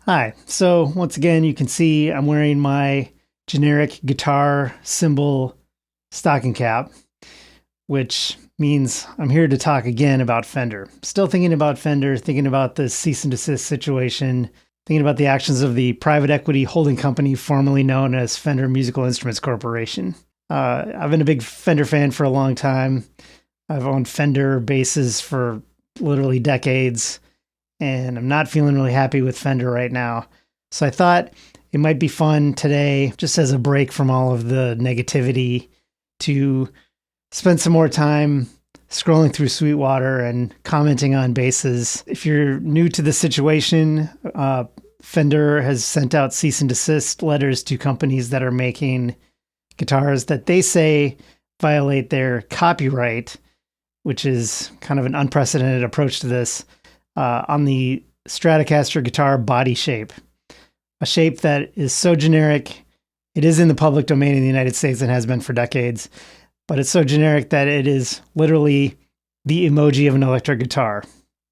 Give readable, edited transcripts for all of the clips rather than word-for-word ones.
Hi. So once again, you can see I'm wearing my generic guitar symbol stocking cap, which means I'm here to talk again about Fender. Still thinking about Fender, thinking about the cease and desist situation, thinking about the actions of the private equity holding company formerly known as Fender Musical Instruments Corporation. I've been a big Fender fan for a long time. I've owned Fender basses for literally decades, and I'm not feeling really happy with Fender right now. So I thought it might be fun today, just as a break from all of the negativity, to spend some more time scrolling through Sweetwater and commenting on basses. If you're new to the situation, Fender has sent out cease and desist letters to companies that are making guitars that they say violate their copyright, which is kind of an unprecedented approach to this, on the Stratocaster guitar body shape. A shape that is so generic, it is in the public domain in the United States and has been for decades, but it's so generic that it is literally the emoji of an electric guitar.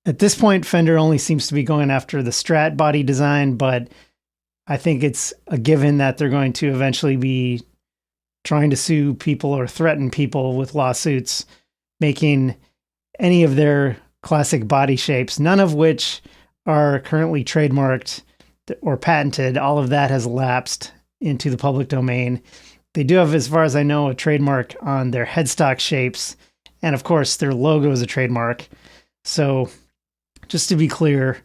At this point, Fender only seems to be going after the Strat body design, but I think it's a given that they're going to eventually be trying to sue people or threaten people with lawsuits making any of their classic body shapes, none of which are currently trademarked or patented. All of that has lapsed into the public domain. They do have, as far as I know, a trademark on their headstock shapes, and of course their logo is a trademark. So just to be clear,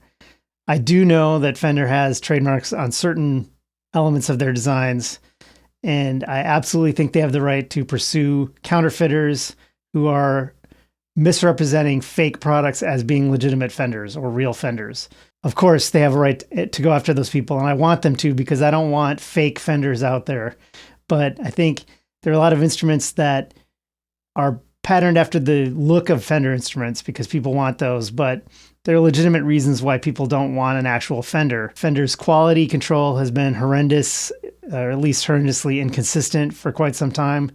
I do know that Fender has trademarks on certain elements of their designs, and I absolutely think they have the right to pursue counterfeiters who are misrepresenting fake products as being legitimate Fenders or real Fenders. Of course, they have a right to go after those people, and I want them to, because I don't want fake Fenders out there. But I think there are a lot of instruments that are patterned after the look of Fender instruments because people want those, but there are legitimate reasons why people don't want an actual Fender. Fender's quality control has been horrendous, or at least horrendously inconsistent for quite some time,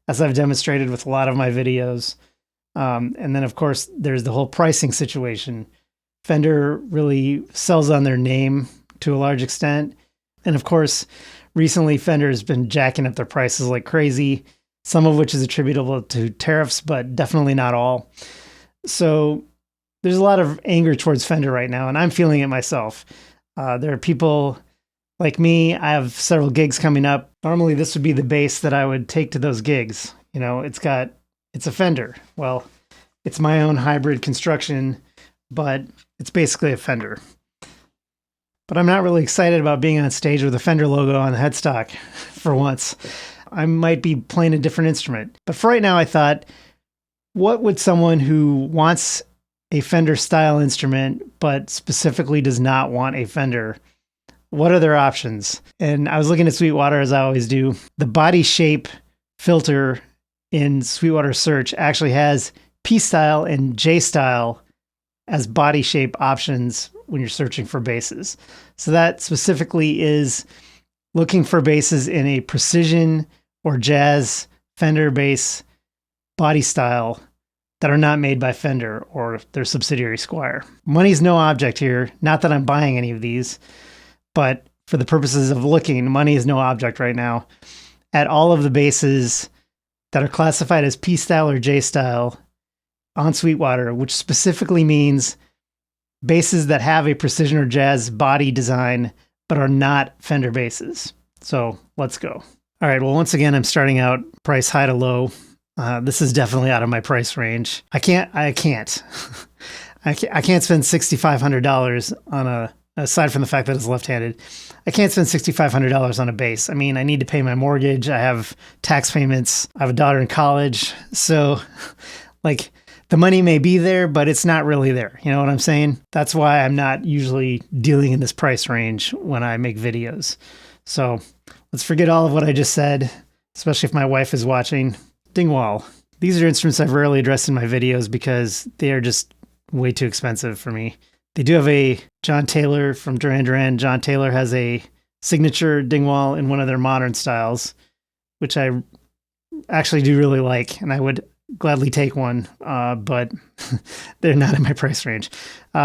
as I've demonstrated with a lot of my videos. And then, of course, there's the whole pricing situation. Fender really sells on their name to a large extent. And of course, recently Fender has been jacking up their prices like crazy, some of which is attributable to tariffs, but definitely not all. So there's a lot of anger towards Fender right now, and I'm feeling it myself. There are people like me. I have several gigs coming up. Normally this would be the bass that I would take to those gigs. You know, it's a Fender. Well, it's my own hybrid construction, but it's basically a Fender. But I'm not really excited about being on stage with a Fender logo on the headstock for once. I might be playing a different instrument. But for right now, I thought, what would someone who wants a Fender style instrument, but specifically does not want a Fender, what are their options? And I was looking at Sweetwater, as I always do. The body shape filter in Sweetwater Search actually has P style and J style as body shape options when you're searching for basses. So that specifically is looking for basses in a precision or jazz Fender bass body style that are not made by Fender or their subsidiary Squire. Money's no object here. Not that I'm buying any of these, but for the purposes of looking, money is no object right now. At all of the basses that are classified as P style or J style on Sweetwater, which specifically means basses that have a precision or jazz body design, but are not Fender basses. So let's go. All right. Well, once again, I'm starting out price high to low. This is definitely out of my price range. I can't spend $6,500 on aside from the fact that it's left-handed, I can't spend $6,500 on a bass. I mean, I need to pay my mortgage. I have tax payments. I have a daughter in college. So like, the money may be there, but it's not really there. You know what I'm saying? That's why I'm not usually dealing in this price range when I make videos. So let's forget all of what I just said, especially if my wife is watching. Dingwall. These are instruments I've rarely addressed in my videos because they are just way too expensive for me. They do have a John Taylor from Duran Duran. John Taylor has a signature Dingwall in one of their modern styles, which I actually do really like, and I would gladly take one, but they're not in my price range.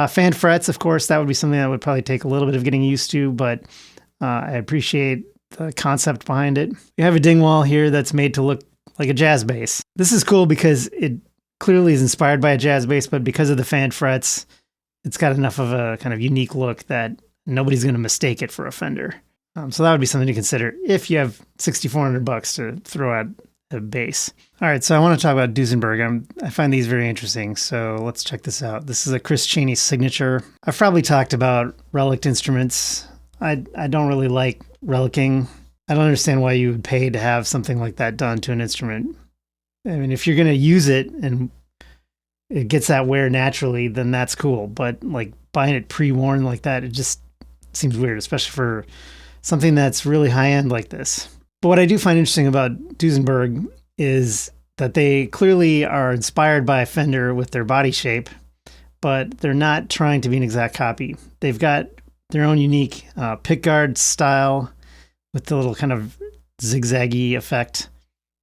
Fan frets, of course, that would be something that would probably take a little bit of getting used to, but I appreciate the concept behind it. You have a Dingwall here that's made to look like a jazz bass. This is cool because it clearly is inspired by a jazz bass, but because of the fan frets, it's got enough of a kind of unique look that nobody's going to mistake it for a Fender. So that would be something to consider if you have $6,400 to throw at a bass. All right, so I want to talk about Duesenberg. I find these very interesting, so let's check this out. This is a Chris Chaney signature. I've probably talked about Relic instruments. I don't really like relicing. I don't understand why you would pay to have something like that done to an instrument. I mean, if you're going to use it and it gets that wear naturally, then that's cool. But like buying it pre-worn like that, it just seems weird, especially for something that's really high-end like this. But what I do find interesting about Duesenberg is that they clearly are inspired by Fender with their body shape, but they're not trying to be an exact copy. They've got their own unique pickguard style with the little kind of zigzaggy effect.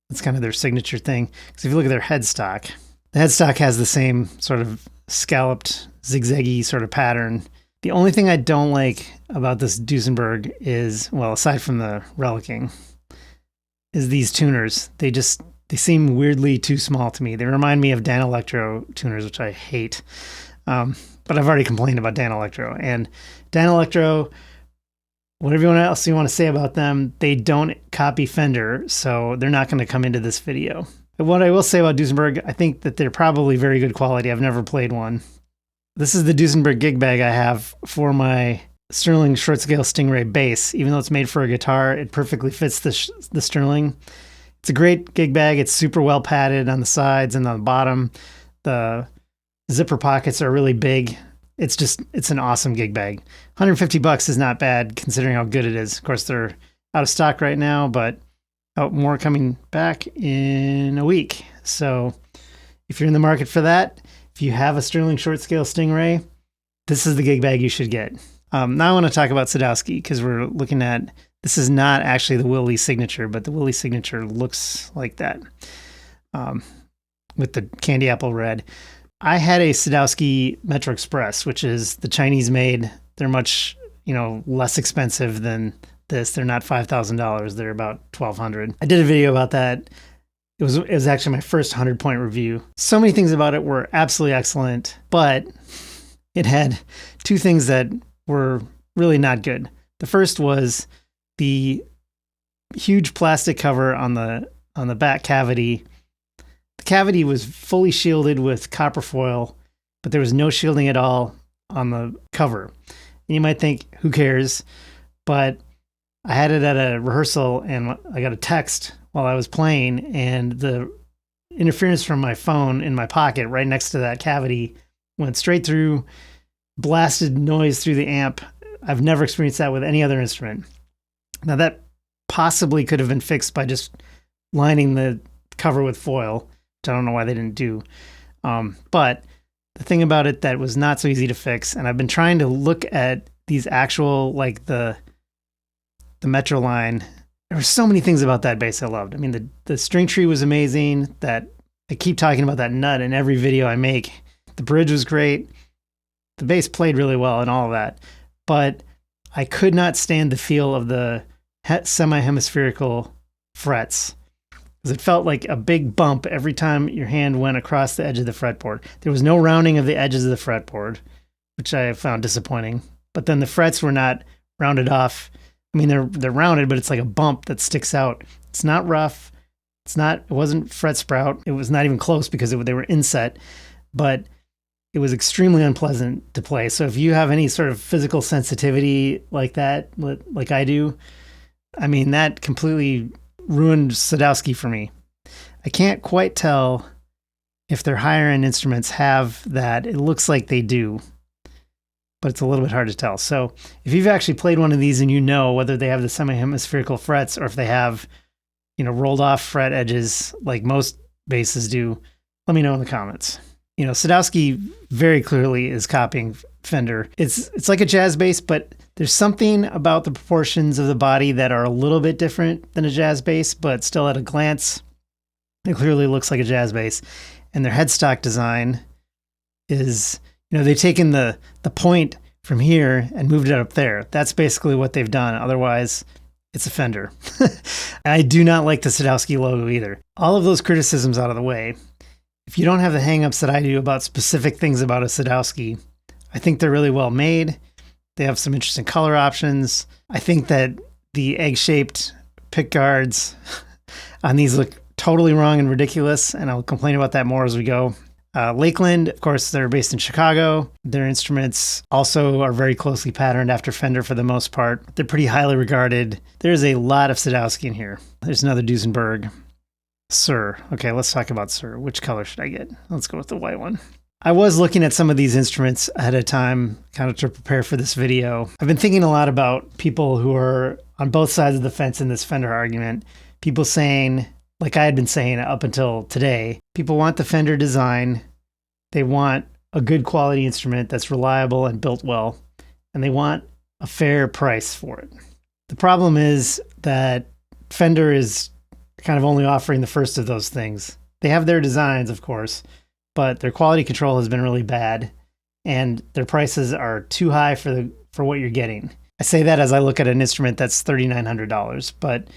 That's kind of their signature thing. Because if you look at their headstock, the headstock has the same sort of scalloped, zigzaggy sort of pattern. The only thing I don't like about this Duesenberg is, well, aside from the relicing, is these tuners. They seem weirdly too small to me. They remind me of Dan Electro tuners, which I hate. But I've already complained about Dan Electro. And Dan Electro, whatever else you want to say about them, they don't copy Fender, so they're not going to come into this video. But what I will say about Duesenberg, I think that they're probably very good quality. I've never played one. This is the Duesenberg Gig Bag I have for my Sterling short scale Stingray bass. Even though it's made for a guitar, it perfectly fits the Sterling. It's a great gig bag. It's super well padded on the sides and on the bottom. The zipper pockets are really big. It's an awesome gig bag. $150 is not bad considering how good it is. Of course, they're out of stock right now, but more coming back in a week. So if you're in the market for that, if you have a Sterling short scale Stingray, this is the gig bag you should get. Now I want to talk about Sadowsky because we're looking at, this is not actually the Willie signature, but the Willie signature looks like that with the candy apple red. I had a Sadowsky MetroExpress, which is the Chinese made. They're much, less expensive than this. They're not $5,000. They're about $1,200. I did a video about that. It was actually my first 100-point review. So many things about it were absolutely excellent, but it had two things that were really not good. The first was the huge plastic cover on the back cavity. The cavity was fully shielded with copper foil, but there was no shielding at all on the cover. And you might think, who cares? But I had it at a rehearsal and I got a text while I was playing, and the interference from my phone in my pocket right next to that cavity went straight through, blasted noise through the amp. I've never experienced that with any other instrument. Now that possibly could have been fixed by just lining the cover with foil, which I don't know why they didn't do. But the thing about it that was not so easy to fix, and I've been trying to look at these actual, like the MetroLine. There were so many things about that bass I loved. I mean, the string tree was amazing. That I keep talking about that nut in every video I make. The bridge was great. The bass played really well and all of that. But I could not stand the feel of the semi-hemispherical frets, because it felt like a big bump every time your hand went across the edge of the fretboard. There was no rounding of the edges of the fretboard, which I found disappointing. But then the frets were not rounded off. I mean, they're rounded, but it's like a bump that sticks out. It's not rough. It wasn't fret sprout. It was not even close because they were inset, but it was extremely unpleasant to play. So if you have any sort of physical sensitivity like that, like I do, I mean, that completely ruined Sadowsky for me. I can't quite tell if their higher end instruments have that. It looks like they do, but it's a little bit hard to tell. So if you've actually played one of these and you know whether they have the semi-hemispherical frets or if they have, rolled off fret edges like most basses do, let me know in the comments. Sadowsky very clearly is copying Fender. It's like a jazz bass, but there's something about the proportions of the body that are a little bit different than a jazz bass, but still at a glance, It clearly looks like a jazz bass. And their headstock design is, they've taken the point from here and moved it up there. That's basically what they've done. Otherwise, it's a Fender. I do not like the Sadowsky logo either. All of those criticisms out of the way, if you don't have the hangups that I do about specific things about a Sadowsky, I think they're really well made. They have some interesting color options. I think that the egg-shaped pick guards on these look totally wrong and ridiculous, and I'll complain about that more as we go. Lakland, of course, they're based in Chicago. Their instruments also are very closely patterned after Fender for the most part. They're pretty highly regarded. There's a lot of Sadowsky in here. There's another Duesenberg. Suhr. Okay, let's talk about Suhr. Which color should I get? Let's go with the white one. I was looking at some of these instruments ahead of time, kind of to prepare for this video. I've been thinking a lot about people who are on both sides of the fence in this Fender argument. People saying, like I had been saying up until today, people want the Fender design. They want a good quality instrument that's reliable and built well, and they want a fair price for it. The problem is that Fender is kind of only offering the first of those things. They have their designs, of course, but their quality control has been really bad, and their prices are too high for what you're getting. I say that as I look at an instrument that's $3,900, but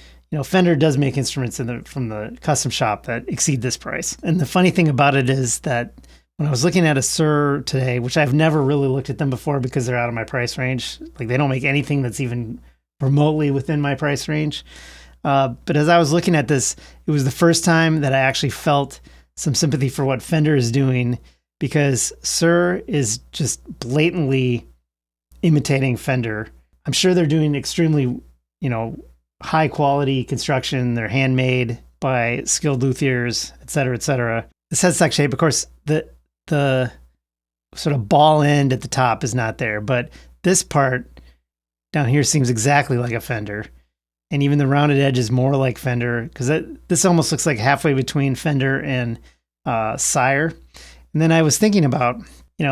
Fender does make instruments from the custom shop that exceed this price. And the funny thing about it is that when I was looking at a Suhr today, which I've never really looked at them before because they're out of my price range, like they don't make anything that's even remotely within my price range. But as I was looking at this, it was the first time that I actually felt some sympathy for what Fender is doing, because Suhr is just blatantly imitating Fender. I'm sure they're doing extremely, high quality construction. They're handmade by skilled luthiers, et cetera, et cetera. This headstock shape, of course, the sort of ball end at the top is not there, but this part down here seems exactly like a Fender. And even the rounded edge is more like Fender, because this almost looks like halfway between Fender and Sire. And then I was thinking about,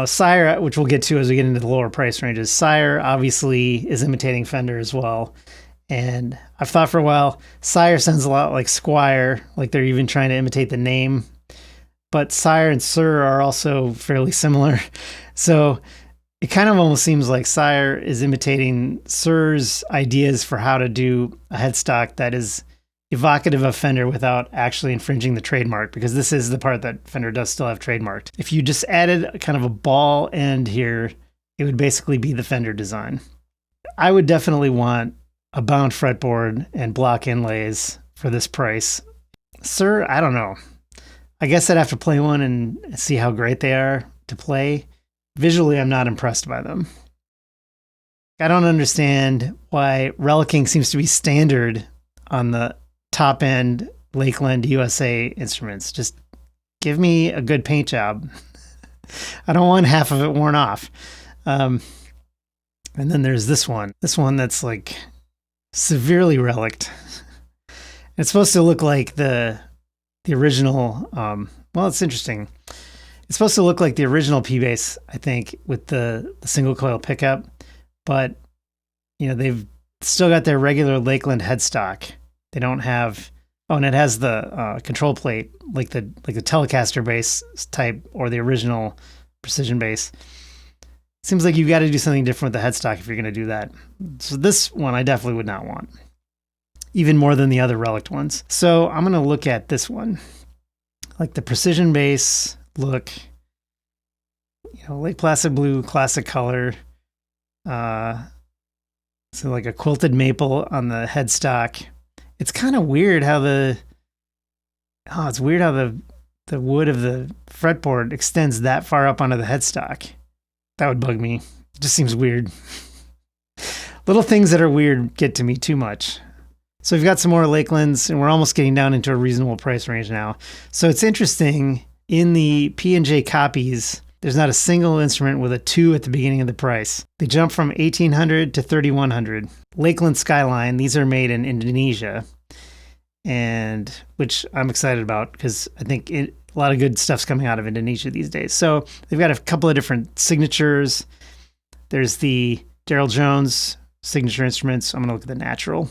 Sire, which we'll get to as we get into the lower price ranges. Sire obviously is imitating Fender as well. And I've thought for a while, Sire sounds a lot like Squire, like they're even trying to imitate the name. But Sire and Suhr are also fairly similar. So it kind of almost seems like Sire is imitating Suhr's ideas for how to do a headstock that is evocative of Fender without actually infringing the trademark, because this is the part that Fender does still have trademarked. If you just added kind of a ball end here, it would basically be the Fender design. I would definitely want a bound fretboard and block inlays for this price. Suhr, I don't know. I guess I'd have to play one and see how great they are to play. Visually, I'm not impressed by them. I don't understand why relicing seems to be standard on the top end Lakland USA instruments. Just give me a good paint job. I don't want half of it worn off. And then there's this one that's like severely reliced. It's supposed to look like the original. Well, it's interesting. It's supposed to look like the original P-Bass, I think, with the single coil pickup, but they've still got their regular Lakland headstock. They don't have. Oh, and it has the control plate, like the Telecaster bass type or the original Precision bass. Seems like you've got to do something different with the headstock if you're going to do that. So this one I definitely would not want, even more than the other Relic ones. So I'm going to look at this one, like the Precision bass look, Lake Placid blue, classic color. So like a quilted maple on the headstock. It's kind of weird how the wood of the fretboard extends that far up onto the headstock. That would bug me. It just seems weird. Little things that are weird get to me too much. So we've got some more Lakelands, and we're almost getting down into a reasonable price range now. So it's interesting, in the P&J copies, there's not a single instrument with a 2 at the beginning of the price. They jump from $1,800 to $3,100. Lakland Skyline, these are made in Indonesia, and which I'm excited about because I think a lot of good stuff's coming out of Indonesia these days. So they've got a couple of different signatures. There's the Darryl Jones signature instruments. I'm going to look at the Natural,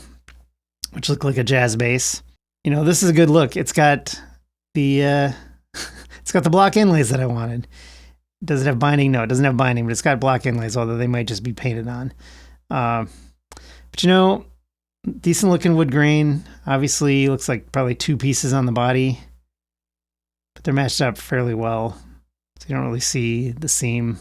which look like a jazz bass. This is a good look. It's got the it's got the block inlays that I wanted. Does it have binding? No, it doesn't have binding, but it's got block inlays, although they might just be painted on. But you know, decent looking wood grain. Obviously, looks like probably 2 pieces on the body, but they're matched up fairly well. So you don't really see the seam.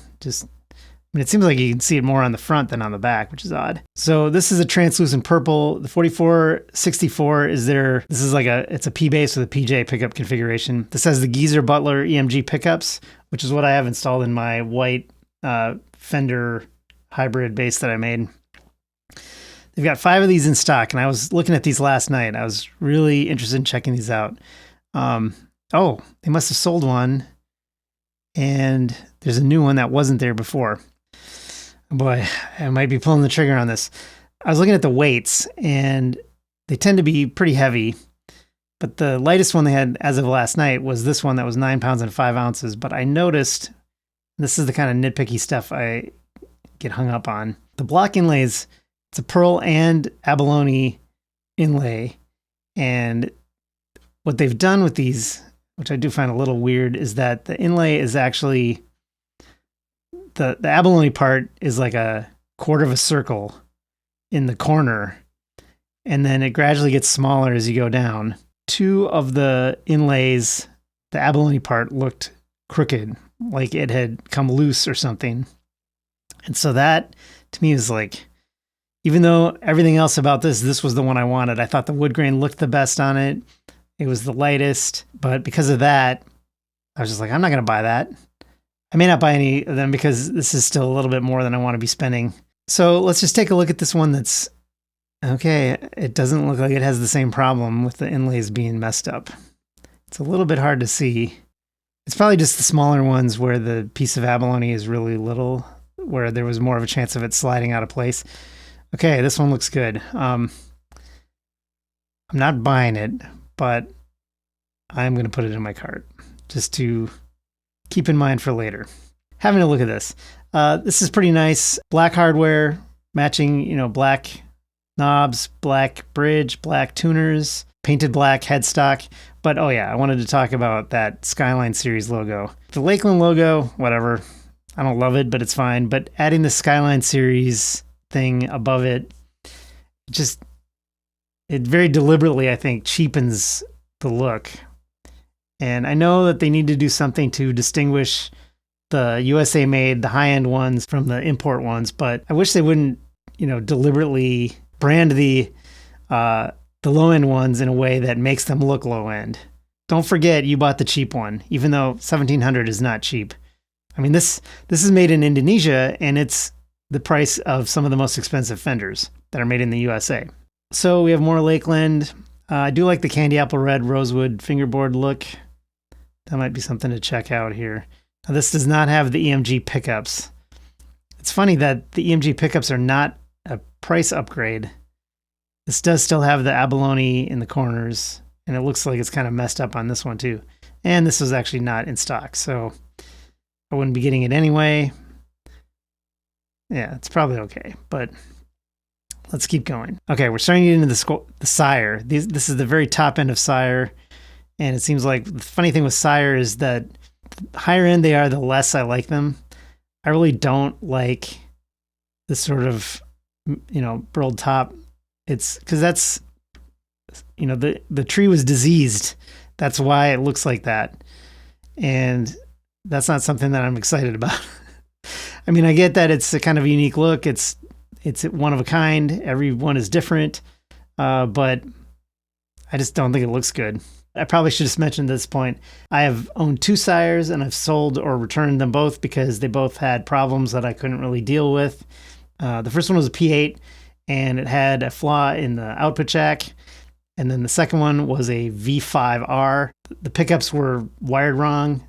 It seems like you can see it more on the front than on the back, which is odd. So this is a translucent purple. The 4464 is there. This is it's a P bass with a PJ pickup configuration. This has the Geezer Butler EMG pickups, which is what I have installed in my white Fender hybrid bass that I made. They've got 5 of these in stock, and I was looking at these last night. I was really interested in checking these out. Oh, they must have sold one, and there's a new one that wasn't there before. Boy, I might be pulling the trigger on this. I was looking at the weights, and they tend to be pretty heavy, but the lightest one they had as of last night was this one that was 9 pounds and 5 ounces. But I noticed, this is the kind of nitpicky stuff I get hung up on. The block inlays, it's a pearl and abalone inlay, and what they've done with these, which I do find a little weird, is that the inlay is actually, the abalone part is like a quarter of a circle in the corner, and then it gradually gets smaller as you go down. 2 of the inlays, the abalone part looked crooked, like it had come loose or something. And so that, to me, is like, even though everything else about this was the one I wanted. I thought the wood grain looked the best on it. It was the lightest, but because of that, I was just like, I'm not going to buy that. I may not buy any of them because this is still a little bit more than I want to be spending. So let's just take a look at this one that's, okay, it doesn't look like it has the same problem with the inlays being messed up. It's a little bit hard to see. It's probably just the smaller ones where the piece of abalone is really little, where there was more of a chance of it sliding out of place. Okay, this one looks good. I'm not buying it, but I'm going to put it in my cart just to keep in mind for later. Having a look at this. This is pretty nice. Black hardware, matching, black knobs, black bridge, black tuners, painted black headstock. But oh yeah, I wanted to talk about that Skyline series logo. The Lakland logo, whatever. I don't love it, but it's fine. But adding the Skyline series thing above it, it very deliberately, I think, cheapens the look. And I know that they need to do something to distinguish the USA made, the high-end ones from the import ones, but I wish they wouldn't, deliberately brand the low-end ones in a way that makes them look low-end. Don't forget you bought the cheap one, even though $1,700 is not cheap. I mean, this is made in Indonesia, and it's the price of some of the most expensive Fenders that are made in the USA. So we have more Lakland. I do like the candy apple red rosewood fingerboard look. That might be something to check out here. Now, this does not have the EMG pickups. It's funny that the EMG pickups are not a price upgrade. This does still have the abalone in the corners, and it looks like it's kind of messed up on this one too. And this was actually not in stock, so I wouldn't be getting it anyway. Yeah, it's probably okay, but let's keep going. Okay, we're starting to get into the Sire. This is the very top end of Sire, and it seems like the funny thing with Sire is that the higher end they are, the less I like them. I really don't like this sort of, burled top. It's because that's, the tree was diseased. That's why it looks like that. And that's not something that I'm excited about. I mean, I get that it's a kind of unique look. It's one of a kind. Everyone is different. But I just don't think it looks good. I probably should have mentioned at this point, I have owned 2 Sires, and I've sold or returned them both because they both had problems that I couldn't really deal with. The first one was a P8, and it had a flaw in the output jack. And then the second one was a V5R. The pickups were wired wrong,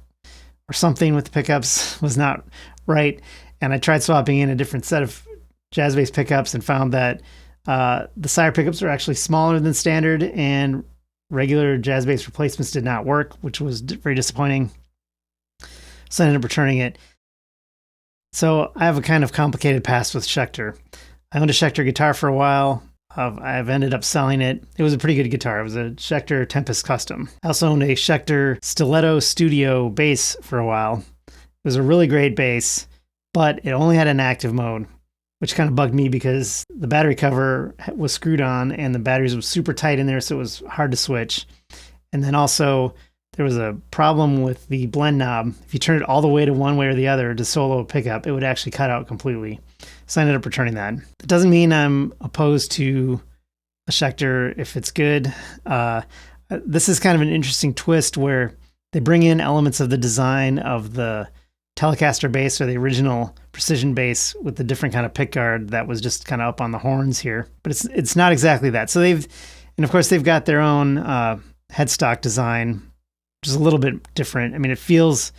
or something with the pickups was not right. And I tried swapping in a different set of jazz bass pickups and found that the Sire pickups are actually smaller than standard, and regular jazz bass replacements did not work, which was very disappointing. So I ended up returning it. So I have a kind of complicated past with Schecter. I owned a Schecter guitar for a while. I've ended up selling it. It was a pretty good guitar. It was a Schecter Tempest Custom. I also owned a Schecter Stiletto Studio bass for a while. It was a really great bass, but it only had an active mode, which kind of bugged me because the battery cover was screwed on and the batteries was super tight in there, so it was hard to switch. And then also there was a problem with the blend knob. If you turn it all the way to one way or the other to solo a pickup, it would actually cut out completely. So I ended up returning that. It doesn't mean I'm opposed to a Schecter if it's good. This is kind of an interesting twist where they bring in elements of the design of the Telecaster bass or the original precision bass with the different kind of pickguard that was just kind of up on the horns here. But it's not exactly that. So of course they've got their own headstock design, which is a little bit different. I mean, it feels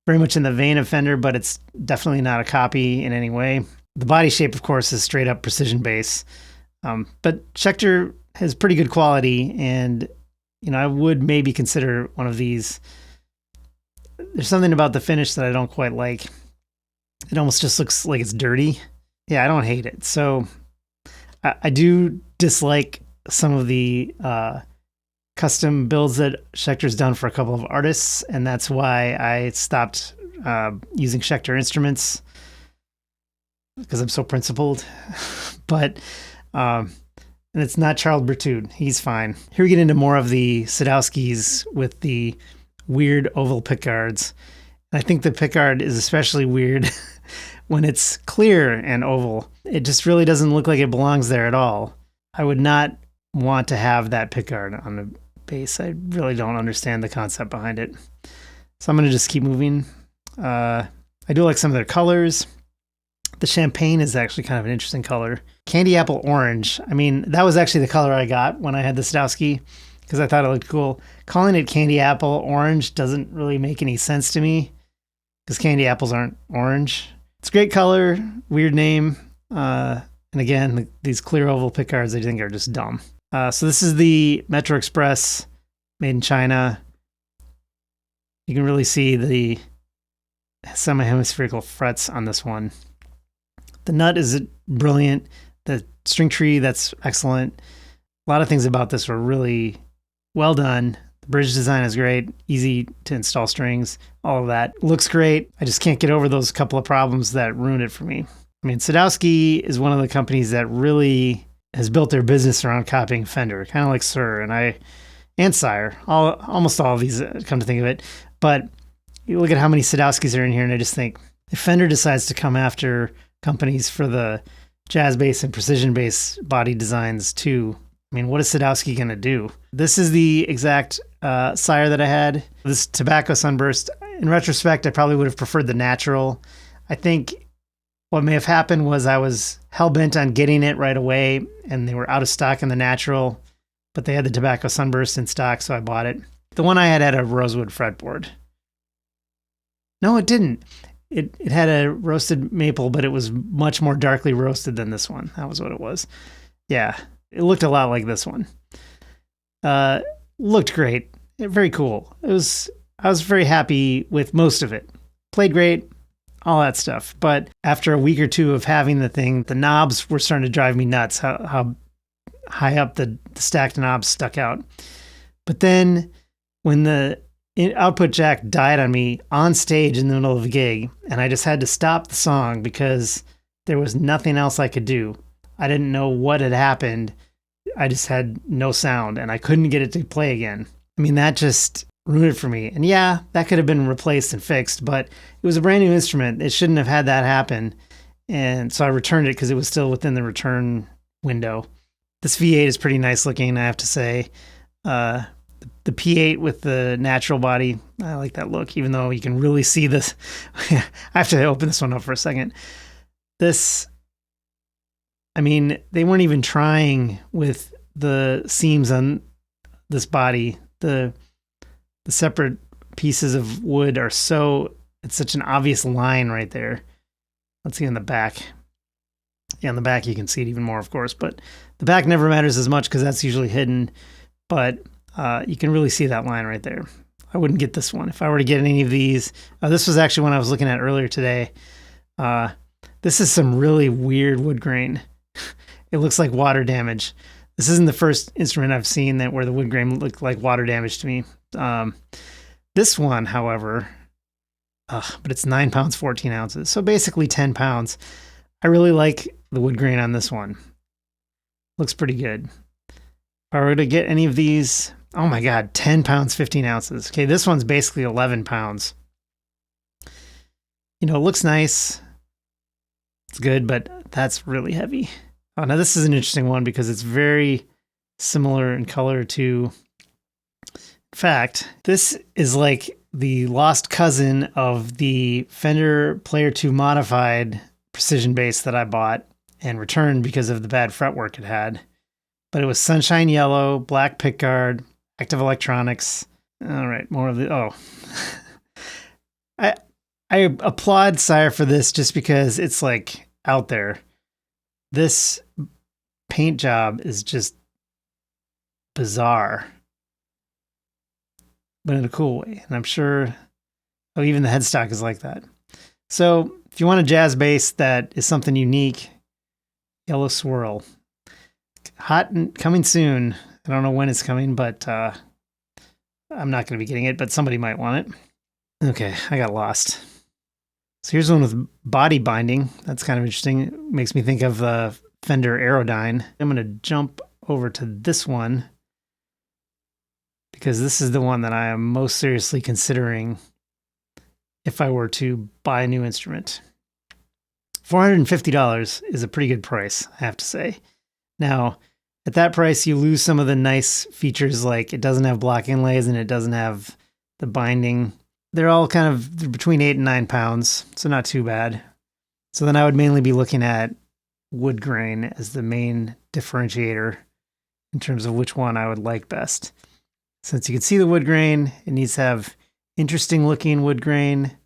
very much in the vein of Fender, but it's definitely not a copy in any way. The body shape, of course, is straight up precision bass. But Schecter has pretty good quality, and I would maybe consider one of these. There's something about the finish that I don't quite like. It almost just looks like it's dirty. Yeah, I don't hate it. So I do dislike some of the custom builds that Schecter's done for a couple of artists, and that's why I stopped using Schecter instruments, because I'm so principled. But and it's not Charles Berthoud. He's fine. Here we get into more of the Sadowskys with the weird oval pickguards. And I think the pickguard is especially weird when it's clear and oval. It just really doesn't look like it belongs there at all. I would not want to have that pickguard on the bass. I really don't understand the concept behind it. So I'm going to just keep moving. I do like some of their colors. The champagne is actually kind of an interesting color. Candy apple orange. I mean, that was actually the color I got when I had the Sadowsky, because I thought it looked cool. Calling it candy apple orange doesn't really make any sense to me, because candy apples aren't orange. It's a great color, weird name. And again, these clear oval pickguards I think are just dumb. So this is the MetroExpress made in China. You can really see the semi-hemispherical frets on this one. The nut is brilliant. The string tree, that's excellent. A lot of things about this were really well done. The bridge design is great. Easy to install strings. All of that looks great. I just can't get over those couple of problems that ruined it for me. I mean, Sadowsky is one of the companies that really has built their business around copying Fender, kind of like Suhr and Sire. Almost all of these, come to think of it. But you look at how many Sadowskys are in here, and I just think if Fender decides to come after companies for the jazz bass and precision bass body designs too, I mean, what is Sadowsky going to do? This is the exact Sire that I had. This tobacco sunburst. In retrospect, I probably would have preferred the natural. I think what may have happened was I was hell-bent on getting it right away, and they were out of stock in the natural, but they had the tobacco sunburst in stock, so I bought it. The one I had a rosewood fretboard. No, it didn't. It had a roasted maple, but it was much more darkly roasted than this one. That was what it was. Yeah, it looked a lot like this one. Looked great. Very cool. I was very happy with most of it. Played great, all that stuff. But after a week or two of having the thing, the knobs were starting to drive me nuts, how high up the stacked knobs stuck out. But then when the output jack died on me on stage in the middle of a gig, and I just had to stop the song because there was nothing else I could do. I didn't know what had happened. I just had no sound, and I couldn't get it to play again. I mean, that just ruined it for me. And yeah, that could have been replaced and fixed, but it was a brand new instrument. It shouldn't have had that happen. And so I returned it because it was still within the return window. This V8 is pretty nice looking, I have to say. The P8 with the natural body, I like that look, even though you can really see this. I have to open this one up for a second. This, I mean, they weren't even trying with the seams on this body. The separate pieces of wood are it's such an obvious line right there. Let's see on the back. Yeah, on the back you can see it even more, of course, but the back never matters as much because that's usually hidden. But you can really see that line right there. I wouldn't get this one. If I were to get any of these, this was actually one I was looking at earlier today. This is some really weird wood grain. it looks like water damage. This isn't the first instrument I've seen that where the wood grain looked like water damage to me. This one, however, but it's 9 pounds, 14 ounces. So basically 10 pounds. I really like the wood grain on this one. Looks pretty good. If I were to get any of these, oh my God, 10 pounds, 15 ounces. Okay, this one's basically 11 pounds. You know, it looks nice. It's good, but that's really heavy. Oh, now this is an interesting one because it's very similar in color to, in fact, this is like the lost cousin of the Fender Player 2 Modified precision bass that I bought and returned because of the bad fretwork it had. But it was sunshine yellow, black pickguard, active electronics. All right, more of the, I applaud Sire for this just because it's like out there. This paint job is just bizarre, but in a cool way. And I'm sure, even the headstock is like that. So if you want a jazz bass that is something unique, Yellow Swirl. Hot and coming soon. I don't know when it's coming, but I'm not going to be getting it, but somebody might want it. Okay, I got lost. So here's one with body binding. That's kind of interesting. It makes me think of the Fender Aerodyne. I'm going to jump over to this one because this is the one that I am most seriously considering if I were to buy a new instrument. $450 is a pretty good price, I have to say. Now, at that price, you lose some of the nice features like it doesn't have block inlays and it doesn't have the binding. They're all kind of between 8 and 9 pounds, so not too bad. So then I would mainly be looking at wood grain as the main differentiator in terms of which one I would like best. Since you can see the wood grain, it needs to have interesting looking wood grain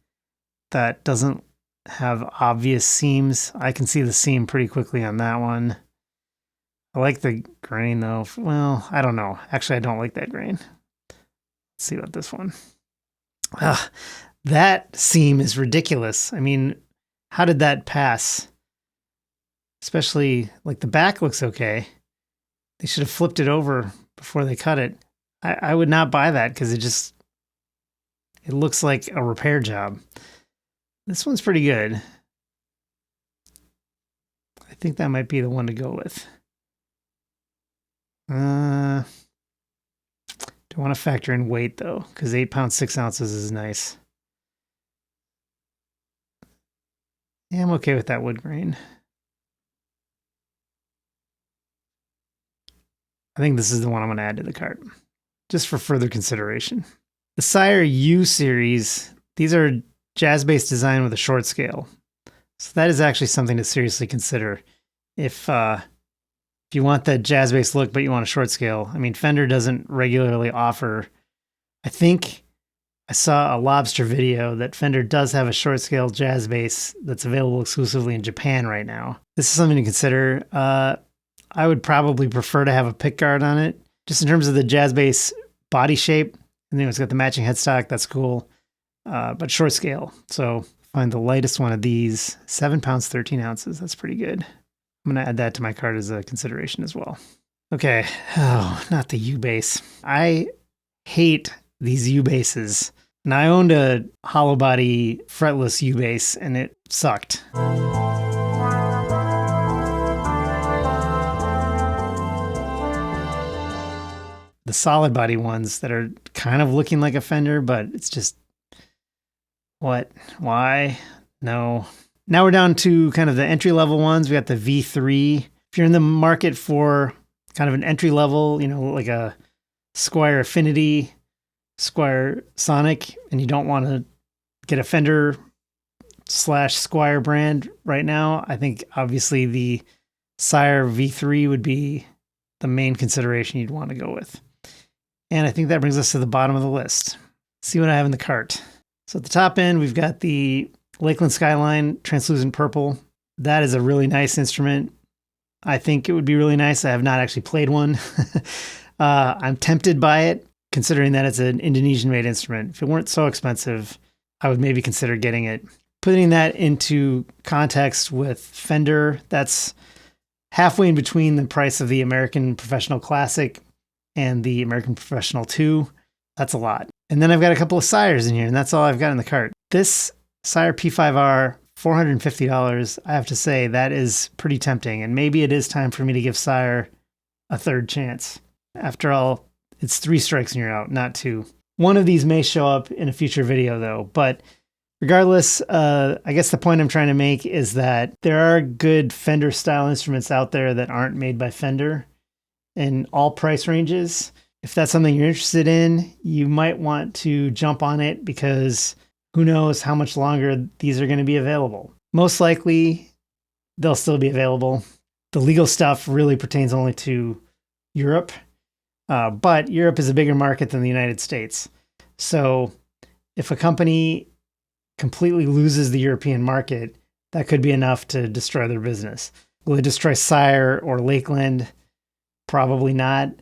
that doesn't have obvious seams. I can see the seam pretty quickly on that one. I like the grain though. Well, I don't know. Actually, I don't like that grain. Let's see about this one. That seam is ridiculous. I mean, how did that pass? Especially, like, the back looks okay. They should have flipped it over before they cut it. I would not buy that because it looks like a repair job. This one's pretty good. I think that might be the one to go with. Don't want to factor in weight though, because 8 pounds, 6 ounces is nice. Yeah, I'm okay with that wood grain. I think this is the one I'm going to add to the cart, just for further consideration. The Sire U series, these are jazz bass design with a short scale. So that is actually something to seriously consider. If you want that jazz bass look, but you want a short scale. I mean, Fender doesn't regularly offer, I think I saw a Lobster video that Fender does have a short scale jazz bass that's available exclusively in Japan right now. This is something to consider. I would probably prefer to have a pickguard on it, just in terms of the jazz bass body shape. And then it's got the matching headstock. That's cool. But short scale. So find the lightest one of these, 7 pounds, 13 ounces. That's pretty good. I'm going to add that to my cart as a consideration as well. Okay. Oh, not the U bass. I hate these U basses. And I owned a hollow body fretless U bass and it sucked. The solid body ones that are kind of looking like a Fender, but it's just, what? Why? No. Now we're down to kind of the entry-level ones. We got the V3. If you're in the market for kind of an entry-level, you know, like a Squier Affinity, Squier Sonic, and you don't want to get a Fender / Squier brand right now, I think obviously the Sire V3 would be the main consideration you'd want to go with. And I think that brings us to the bottom of the list. Let's see what I have in the cart. So at the top end, we've got the Lakland Skyline Translucent Purple. That is a really nice instrument. I think it would be really nice. I have not actually played one. I'm tempted by it, considering that it's an Indonesian-made instrument. If it weren't so expensive, I would maybe consider getting it. Putting that into context with Fender, that's halfway in between the price of the American Professional Classic and the American Professional 2. That's a lot. And then I've got a couple of Sires in here, and that's all I've got in the cart. This Sire P5R, $450, I have to say, that is pretty tempting. And maybe it is time for me to give Sire a third chance. After all, it's 3 strikes and you're out, not 2. One of these may show up in a future video, though. But regardless, I guess the point I'm trying to make is that there are good Fender-style instruments out there that aren't made by Fender in all price ranges. If that's something you're interested in, you might want to jump on it because who knows how much longer these are going to be available. Most likely, they'll still be available. The legal stuff really pertains only to Europe, but Europe is a bigger market than the United States. So if a company completely loses the European market, that could be enough to destroy their business. Will it destroy Sire or Lakland? Probably not.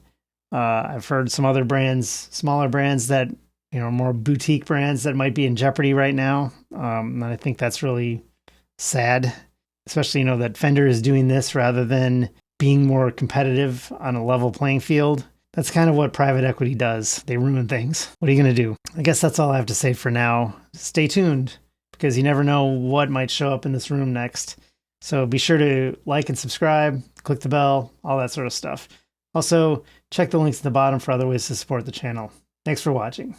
I've heard some other brands, smaller brands that, more boutique brands that might be in jeopardy right now. And I think that's really sad, especially, that Fender is doing this rather than being more competitive on a level playing field. That's kind of what private equity does. They ruin things. What are you going to do? I guess that's all I have to say for now. Stay tuned because you never know what might show up in this room next. So be sure to like and subscribe, click the bell, all that sort of stuff. Also, check the links at the bottom for other ways to support the channel. Thanks for watching.